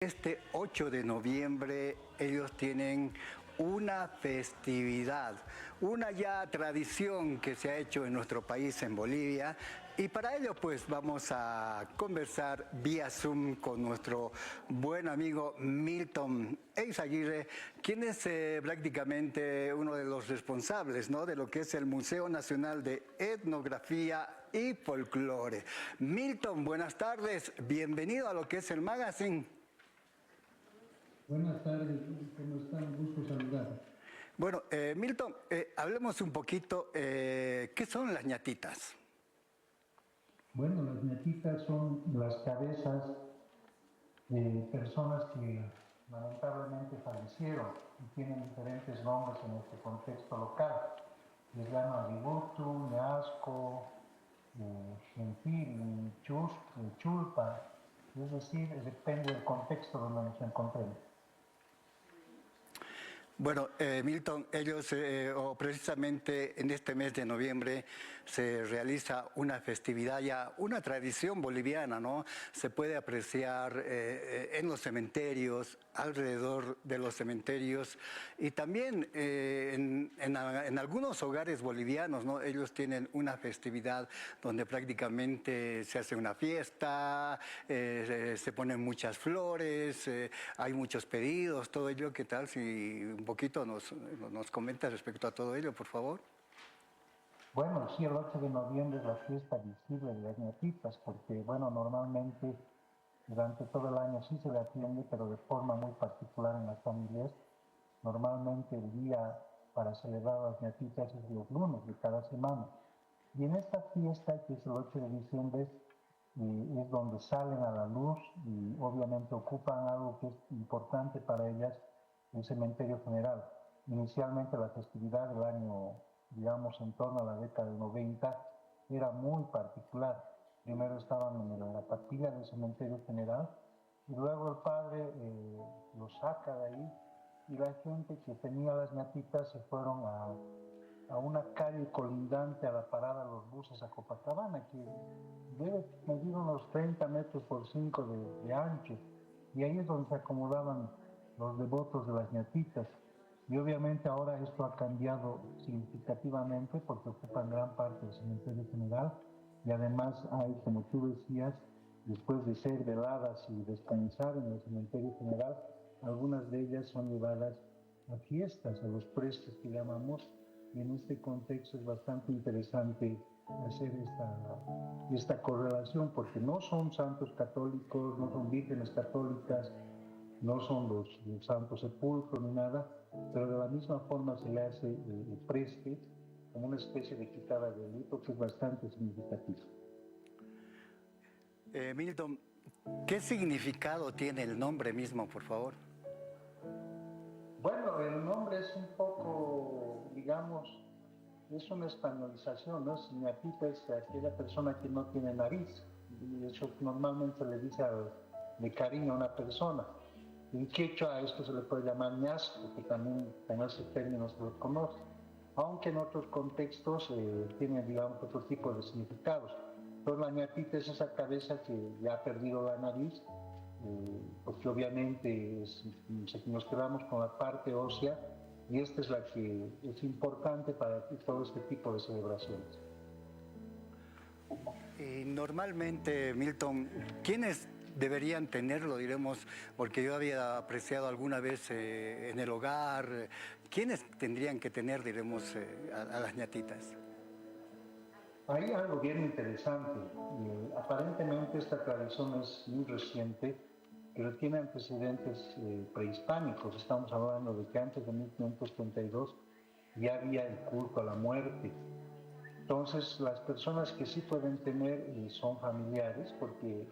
Este 8 de noviembre ellos tienen una festividad, una ya tradición que se ha hecho en nuestro país, en Bolivia, y para ello pues vamos a conversar vía Zoom con nuestro buen amigo Milton Eizaguirre, quien es prácticamente uno de los responsables, ¿no?, de lo que es el Museo Nacional de Etnografía y Folclore. Milton, buenas tardes, bienvenido a lo que es el Magazine. Buenas tardes, ¿cómo están? Un gusto saludar. Bueno, Milton, hablemos un poquito, ¿qué son las ñatitas? Bueno, las ñatitas son las cabezas de personas que lamentablemente fallecieron y tienen diferentes nombres en este contexto local. Les llaman Ributu, Neasco, Gentil, Chulpa, es decir, depende del contexto donde nos encontremos. Bueno, Milton, ellos, o precisamente en este mes de noviembre se realiza una festividad ya, una tradición boliviana, ¿no? Se puede apreciar en los cementerios, alrededor de los cementerios y también en algunos hogares bolivianos, ¿no? Ellos tienen una festividad donde prácticamente se hace una fiesta, se ponen muchas flores, hay muchos pedidos, todo ello. ¿Qué tal si un poquito nos comenta respecto a todo ello, por favor? Bueno, sí, el 8 de noviembre es la fiesta visible de las ñatitas, porque, bueno, normalmente durante todo el año sí se le atiende, pero de forma muy particular en las familias. Normalmente el día para celebrar a las ñatitas es los lunes de cada semana. Y en esta fiesta, que es el 8 de diciembre, es donde salen a la luz y obviamente ocupan algo que es importante para ellas, el cementerio general. Inicialmente la festividad del año, digamos, en torno a la década del 90, era muy particular. Primero estaban en la capilla del cementerio general y luego el padre los saca de ahí y la gente que tenía las ñatitas se fueron a una calle colindante a la parada de los buses a Copacabana, que debe medir unos 30 metros por 5 de ancho, y ahí es donde se acomodaban los devotos de las ñatitas. Y obviamente ahora esto ha cambiado significativamente porque ocupan gran parte del cementerio general, y además hay, como tú decías, después de ser veladas y descansar en el cementerio general, algunas de ellas son llevadas a fiestas, a los prestes que llamamos, y en este contexto es bastante interesante hacer esta correlación, porque no son santos católicos, no son vírgenes católicas, no son los santos sepulcros ni nada, pero de la misma forma se le hace el preste como una especie de quitada de delito que es bastante significativo. Milton, ¿qué significado tiene el nombre mismo, por favor? Bueno, el nombre es un poco, digamos, es una españolización, ¿no? Ñatita es aquella persona que no tiene nariz, y eso normalmente se le dice de cariño a una persona. En quechua a esto se le puede llamar ñasco, que también en ese término se lo conoce, aunque en otros contextos tiene, digamos, otro tipo de significados. Entonces la ñatita es esa cabeza que ya ha perdido la nariz, porque obviamente nos quedamos con la parte ósea, y esta es la que es importante para todo este tipo de celebraciones. Y normalmente, Milton, ¿quiénes deberían tenerlo, diremos? Porque yo había apreciado alguna vez en el hogar, ¿quiénes tendrían que tener, diremos, a las ñatitas? Hay algo bien interesante. Aparentemente esta tradición es muy reciente, pero tiene antecedentes prehispánicos. Estamos hablando de que antes de 1532 ya había el culto a la muerte. Entonces, las personas que sí pueden tener son familiares, porque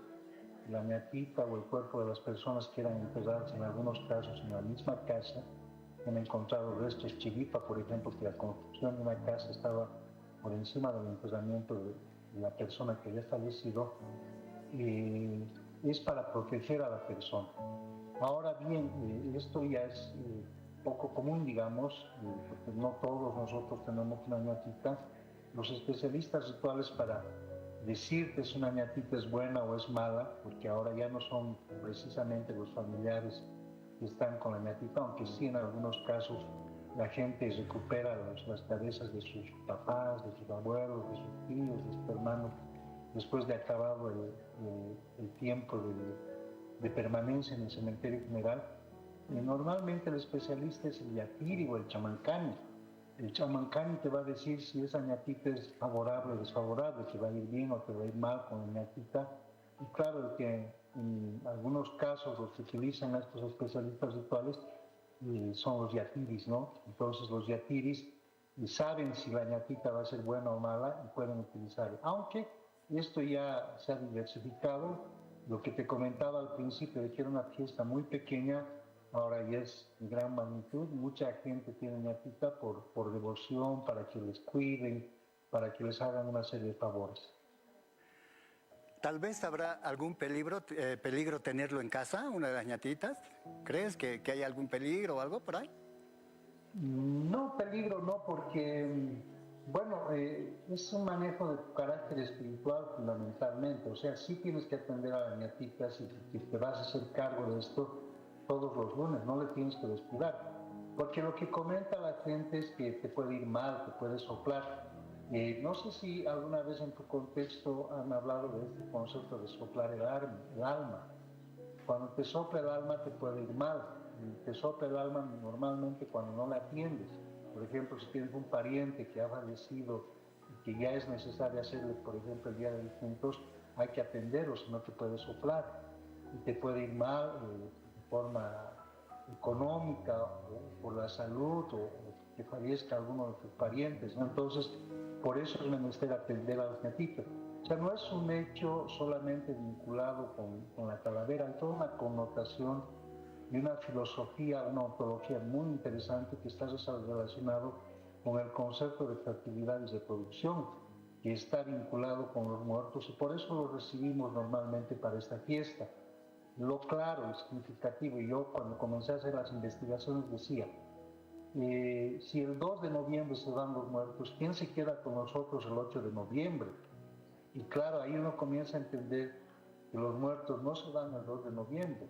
la ñatita o el cuerpo de las personas que eran enterradas en algunos casos en la misma casa, han encontrado restos chiripa, por ejemplo, que la construcción de una casa estaba por encima del enterramiento de la persona que había fallecido, es para proteger a la persona. Ahora bien, esto ya es poco común, digamos, porque no todos nosotros tenemos una ñatita. Los especialistas rituales para decirte si una ñatita es buena o es mala, porque ahora ya no son precisamente los familiares que están con la ñatita, aunque sí en algunos casos la gente recupera las cabezas de sus papás, de sus abuelos, de sus tíos, de sus hermanos, después de acabado el tiempo de permanencia en el cementerio general. Y normalmente el especialista es el yatiri o el chamancani. El chamancani te va a decir si esa ñatita es favorable o desfavorable, si va a ir bien o te va a ir mal con la ñatita. Y claro que en algunos casos los que utilizan a estos especialistas rituales son los yatiris, ¿no? Entonces los yatiris saben si la ñatita va a ser buena o mala y pueden utilizarla. Aunque esto ya se ha diversificado, lo que te comentaba al principio de que era una fiesta muy pequeña, ahora ya es de gran magnitud. Mucha gente tiene ñatita por devoción, para que les cuiden, para que les hagan una serie de favores. Tal vez habrá algún peligro tenerlo en casa, una de las ñatitas. ¿Crees que hay algún peligro o algo por ahí? No, peligro no, porque, bueno, es un manejo de carácter espiritual fundamentalmente. O sea, sí tienes que atender a la ñatita, si te vas a hacer cargo de esto todos los lunes, no le tienes que descuidar. Porque lo que comenta la gente es que te puede ir mal, te puede soplar. No sé si alguna vez en tu contexto han hablado de este concepto de soplar el alma. Cuando te sopla el alma te puede ir mal. Te sopla el alma normalmente cuando no la atiendes. Por ejemplo, si tienes un pariente que ha fallecido y que ya es necesario hacerle, por ejemplo, el día de difuntos, hay que atenderlo, si no te puede soplar. Y te puede ir mal de forma económica o por la salud o que fallezca alguno de tus parientes, ¿no? Entonces, por eso es menester atender a las ñatitas. O sea, no es un hecho solamente vinculado con la calavera, hay toda una connotación y una filosofía, una ontología muy interesante que está relacionado con el concepto de fertilidad y reproducción, que está vinculado con los muertos y por eso lo recibimos normalmente para esta fiesta. Lo claro, y significativo, y yo cuando comencé a hacer las investigaciones decía, si el 2 de noviembre se van los muertos, ¿quién se queda con nosotros el 8 de noviembre? Y claro, ahí uno comienza a entender que los muertos no se van el 2 de noviembre,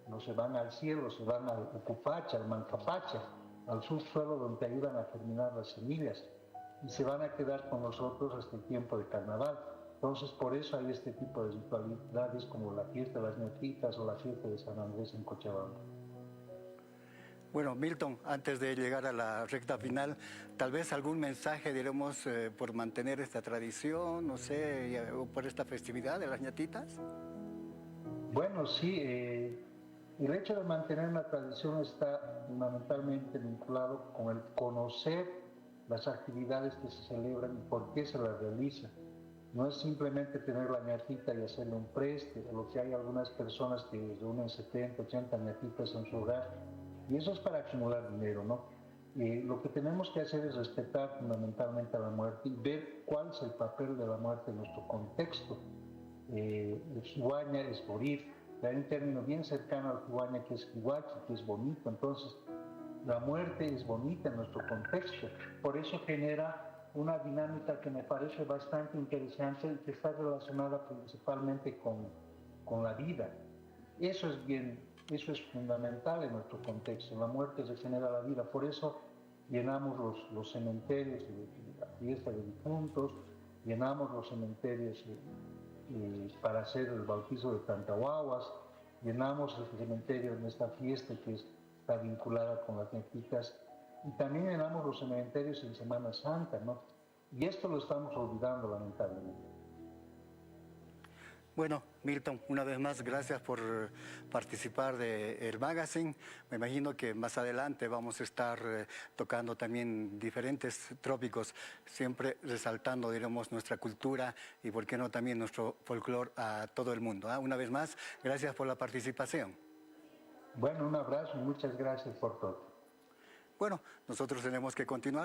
no se van al cielo, se van al Ucupacha, al Mancapacha, al subsuelo donde ayudan a germinar las semillas, y se van a quedar con nosotros hasta el tiempo de carnaval. Entonces, por eso hay este tipo de ritualidades como la fiesta de las ñatitas o la fiesta de San Andrés en Cochabamba. Bueno, Milton, antes de llegar a la recta final, tal vez algún mensaje, diremos, por mantener esta tradición, no sé, o por esta festividad de las ñatitas. Bueno, sí, el hecho de mantener una tradición está fundamentalmente vinculado con el conocer las actividades que se celebran y por qué se las realizan. No es simplemente tener la ñatita y hacerle un preste, lo que hay algunas personas que reúnen 70, 80 ñatitas en su hogar, y eso es para acumular dinero, ¿no? Lo que tenemos que hacer es respetar fundamentalmente a la muerte y ver cuál es el papel de la muerte en nuestro contexto. El Xihuaña es morir, hay un término bien cercano al Xihuaña que es Xihuachi, que es bonito, entonces la muerte es bonita en nuestro contexto, por eso genera una dinámica que me parece bastante interesante y que está relacionada principalmente con la vida. Eso es fundamental en nuestro contexto, la muerte regenera la vida, por eso llenamos los cementerios de la fiesta de difuntos, llenamos los cementerios para hacer el bautizo de tantahuahuas, llenamos el cementerio en esta fiesta que está vinculada con las ñatitas, y también llenamos los cementerios en Semana Santa, ¿no? Y esto lo estamos olvidando lamentablemente. Bueno, Milton, una vez más, gracias por participar del magazine. Me imagino que más adelante vamos a estar tocando también diferentes trópicos, siempre resaltando, diremos, nuestra cultura y, por qué no, también nuestro folclore a todo el mundo. Una vez más, gracias por la participación. Bueno, un abrazo y muchas gracias por todo. Bueno, nosotros tenemos que continuar.